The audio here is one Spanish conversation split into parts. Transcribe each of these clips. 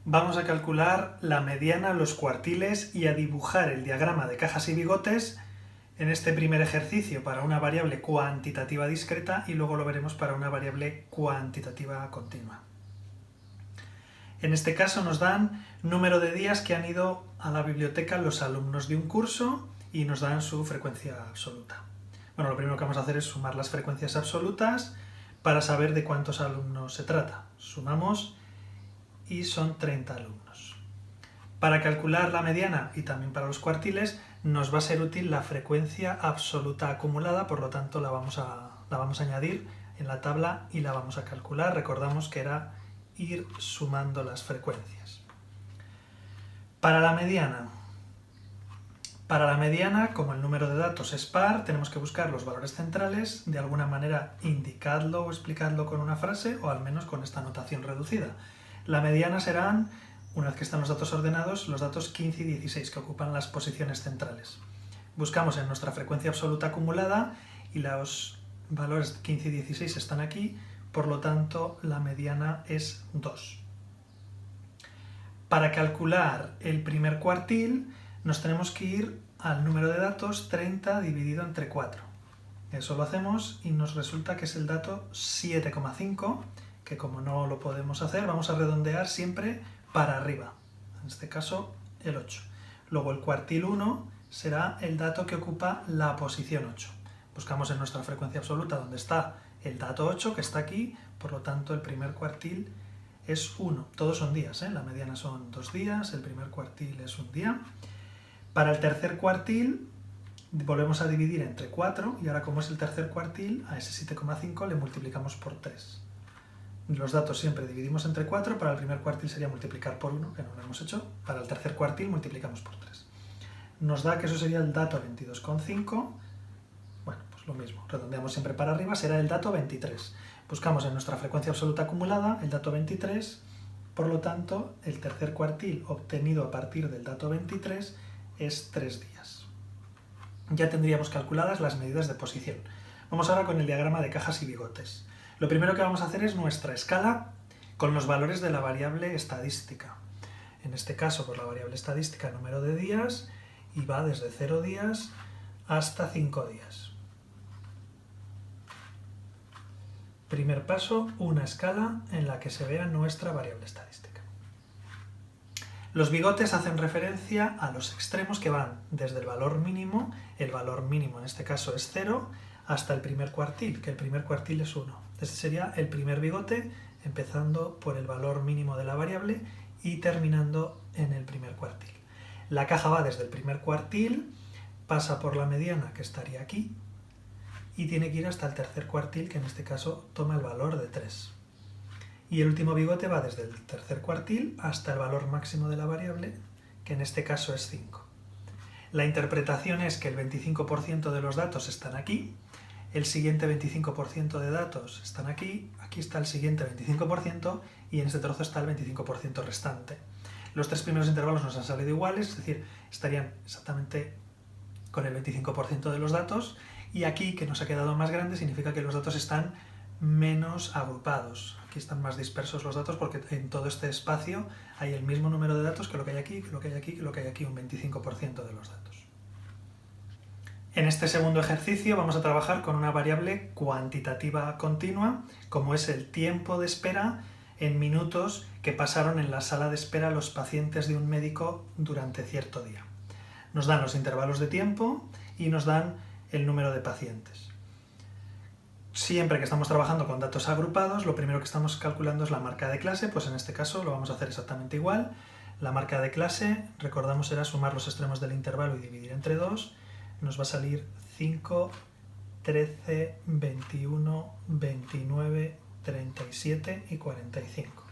Vamos a calcular la mediana, los cuartiles y a dibujar el diagrama de cajas y bigotes en este primer ejercicio para una variable cuantitativa discreta y luego lo veremos para una variable cuantitativa continua. En este caso nos dan número de días que han ido a la biblioteca los alumnos de un curso y nos dan su frecuencia absoluta. Bueno, lo primero que vamos a hacer es sumar las frecuencias absolutas para saber de cuántos alumnos se trata. Sumamos y son 30 alumnos. Para calcular la mediana y también para los cuartiles nos va a ser útil la frecuencia absoluta acumulada, por lo tanto la vamos a añadir en la tabla y la vamos a calcular. Recordamos que era ir sumando las frecuencias. Para la mediana, como el número de datos es par, tenemos que buscar los valores centrales, de alguna manera indicadlo o explicadlo con una frase o al menos con esta notación reducida. La mediana serán, una vez que están los datos ordenados, los datos 15 y 16 que ocupan las posiciones centrales. Buscamos en nuestra frecuencia absoluta acumulada y los valores 15 y 16 están aquí, por lo tanto la mediana es 2. Para calcular el primer cuartil nos tenemos que ir al número de datos 30 dividido entre 4. Eso lo hacemos y nos resulta que es el dato 7,5, que como no lo podemos hacer, vamos a redondear siempre para arriba, en este caso el 8. Luego el cuartil 1 será el dato que ocupa la posición 8. Buscamos en nuestra frecuencia absoluta donde está el dato 8, que está aquí, por lo tanto el primer cuartil es 1. Todos son días, la mediana son 2 días, el primer cuartil es un día. Para el tercer cuartil volvemos a dividir entre 4 y ahora como es el tercer cuartil, a ese 7,5 le multiplicamos por 3. Los datos siempre dividimos entre 4, para el primer cuartil sería multiplicar por 1, que no lo hemos hecho, para el tercer cuartil multiplicamos por 3. Nos da que eso sería el dato 22,5, bueno, pues lo mismo, redondeamos siempre para arriba, será el dato 23. Buscamos en nuestra frecuencia absoluta acumulada el dato 23, por lo tanto, el tercer cuartil obtenido a partir del dato 23 es 3 días. Ya tendríamos calculadas las medidas de posición. Vamos ahora con el diagrama de cajas y bigotes. Lo primero que vamos a hacer es nuestra escala con los valores de la variable estadística. En este caso, por la variable estadística, número de días, y va desde 0 días hasta 5 días. Primer paso, una escala en la que se vea nuestra variable estadística. Los bigotes hacen referencia a los extremos que van desde el valor mínimo en este caso es 0, hasta el primer cuartil, que el primer cuartil es 1. Este sería el primer bigote, empezando por el valor mínimo de la variable y terminando en el primer cuartil. La caja va desde el primer cuartil, pasa por la mediana, que estaría aquí, y tiene que ir hasta el tercer cuartil, que en este caso toma el valor de 3. Y el último bigote va desde el tercer cuartil hasta el valor máximo de la variable, que en este caso es 5. La interpretación es que el 25% de los datos están aquí, el siguiente 25% de datos están aquí está el siguiente 25% y en este trozo está el 25% restante. Los tres primeros intervalos nos han salido iguales, es decir, estarían exactamente con el 25% de los datos, y aquí, que nos ha quedado más grande, significa que los datos están menos agrupados. Aquí están más dispersos los datos porque en todo este espacio hay el mismo número de datos que lo que hay aquí, que lo que hay aquí, que lo que hay aquí, un 25% de los datos. En este segundo ejercicio vamos a trabajar con una variable cuantitativa continua, como es el tiempo de espera en minutos que pasaron en la sala de espera los pacientes de un médico durante cierto día. Nos dan los intervalos de tiempo y nos dan el número de pacientes. Siempre que estamos trabajando con datos agrupados, lo primero que estamos calculando es la marca de clase, pues en este caso lo vamos a hacer exactamente igual. La marca de clase, recordamos, era sumar los extremos del intervalo y dividir entre 2, nos va a salir 5, 13, 21, 29, 37 y 45.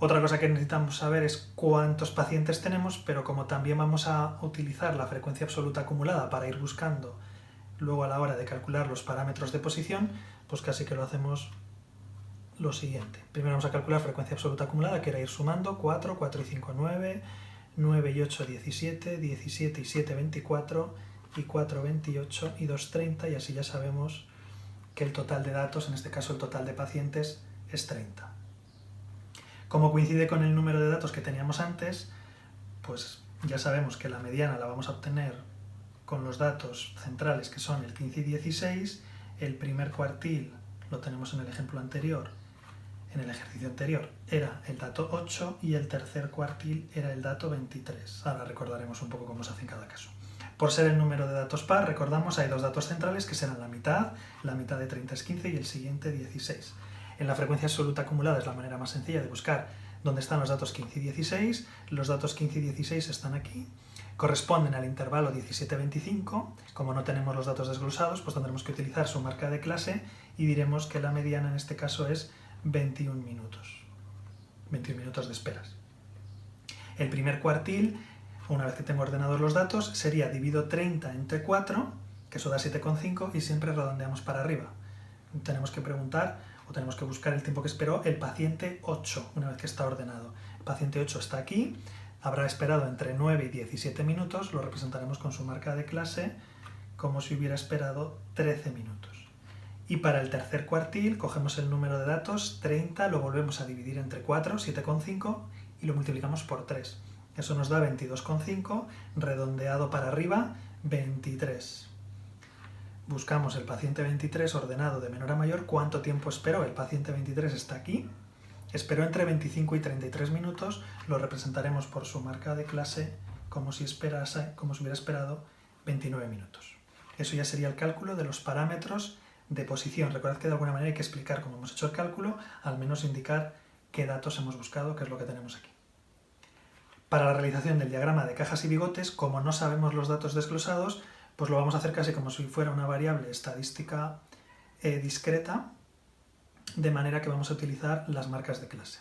Otra cosa que necesitamos saber es cuántos pacientes tenemos, pero como también vamos a utilizar la frecuencia absoluta acumulada para ir buscando luego a la hora de calcular los parámetros de posición, pues casi que lo hacemos lo siguiente. Primero vamos a calcular frecuencia absoluta acumulada, que era ir sumando 4, 4 y 5, 9, 9 y 8, 17, 17 y 7, 24, y 4, 28 y 2, 30, y así ya sabemos que el total de datos, en este caso el total de pacientes, es 30. Como coincide con el número de datos que teníamos antes, pues ya sabemos que la mediana la vamos a obtener con los datos centrales, que son el 15 y 16, el primer cuartil, lo tenemos en el ejemplo anterior, en el ejercicio anterior, era el dato 8 y el tercer cuartil era el dato 23. Ahora recordaremos un poco cómo se hace en cada caso. Por ser el número de datos par, recordamos, hay dos datos centrales que serán la mitad de 30 es 15 y el siguiente 16. En la frecuencia absoluta acumulada es la manera más sencilla de buscar dónde están los datos 15 y 16. Los datos 15 y 16 están aquí. Corresponden al intervalo 17-25. Como no tenemos los datos desglosados, pues tendremos que utilizar su marca de clase y diremos que la mediana en este caso es 21 minutos. 21 minutos de esperas. El primer cuartil, una vez que tengo ordenados los datos, sería divido 30 entre 4, que eso da 7,5, y siempre redondeamos para arriba. Tenemos que preguntar o tenemos que buscar el tiempo que esperó el paciente 8, una vez que está ordenado. El paciente 8 está aquí, habrá esperado entre 9 y 17 minutos, lo representaremos con su marca de clase como si hubiera esperado 13 minutos. Y para el tercer cuartil cogemos el número de datos, 30, lo volvemos a dividir entre 4, 7,5, y lo multiplicamos por 3. Eso nos da 22,5, redondeado para arriba, 23. Buscamos el paciente 23 ordenado de menor a mayor. ¿Cuánto tiempo esperó? El paciente 23 está aquí. Esperó entre 25 y 33 minutos. Lo representaremos por su marca de clase como si hubiera esperado 29 minutos. Eso ya sería el cálculo de los parámetros de posición. Recordad que de alguna manera hay que explicar cómo hemos hecho el cálculo, al menos indicar qué datos hemos buscado, que es lo que tenemos aquí. Para la realización del diagrama de cajas y bigotes, como no sabemos los datos desglosados, pues lo vamos a hacer casi como si fuera una variable estadística discreta, de manera que vamos a utilizar las marcas de clase.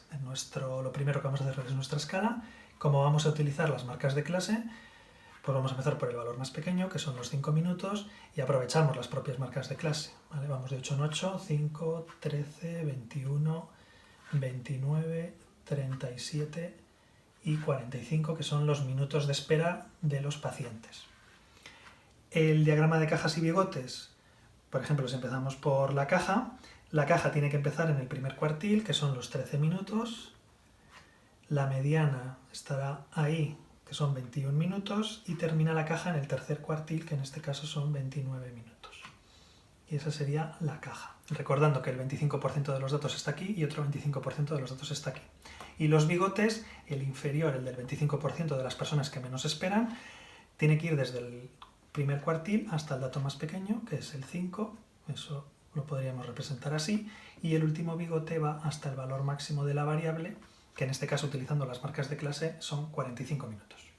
Lo primero que vamos a hacer es nuestra escala. Como vamos a utilizar las marcas de clase, pues vamos a empezar por el valor más pequeño, que son los 5 minutos, y aprovechamos las propias marcas de clase. ¿Vale? Vamos de 8 en 8, 5, 13, 21, 29, 37 y 45, que son los minutos de espera de los pacientes. El diagrama de cajas y bigotes, por ejemplo, si empezamos por la caja tiene que empezar en el primer cuartil, que son los 13 minutos, la mediana estará ahí, que son 21 minutos, y termina la caja en el tercer cuartil, que en este caso son 29 minutos. Y esa sería la caja. Recordando que el 25% de los datos está aquí y otro 25% de los datos está aquí. Y los bigotes, el inferior, el del 25% de las personas que menos esperan, tiene que ir desde el primer cuartil hasta el dato más pequeño, que es el 5, eso lo podríamos representar así, y el último bigote va hasta el valor máximo de la variable, que en este caso, utilizando las marcas de clase, son 45 minutos.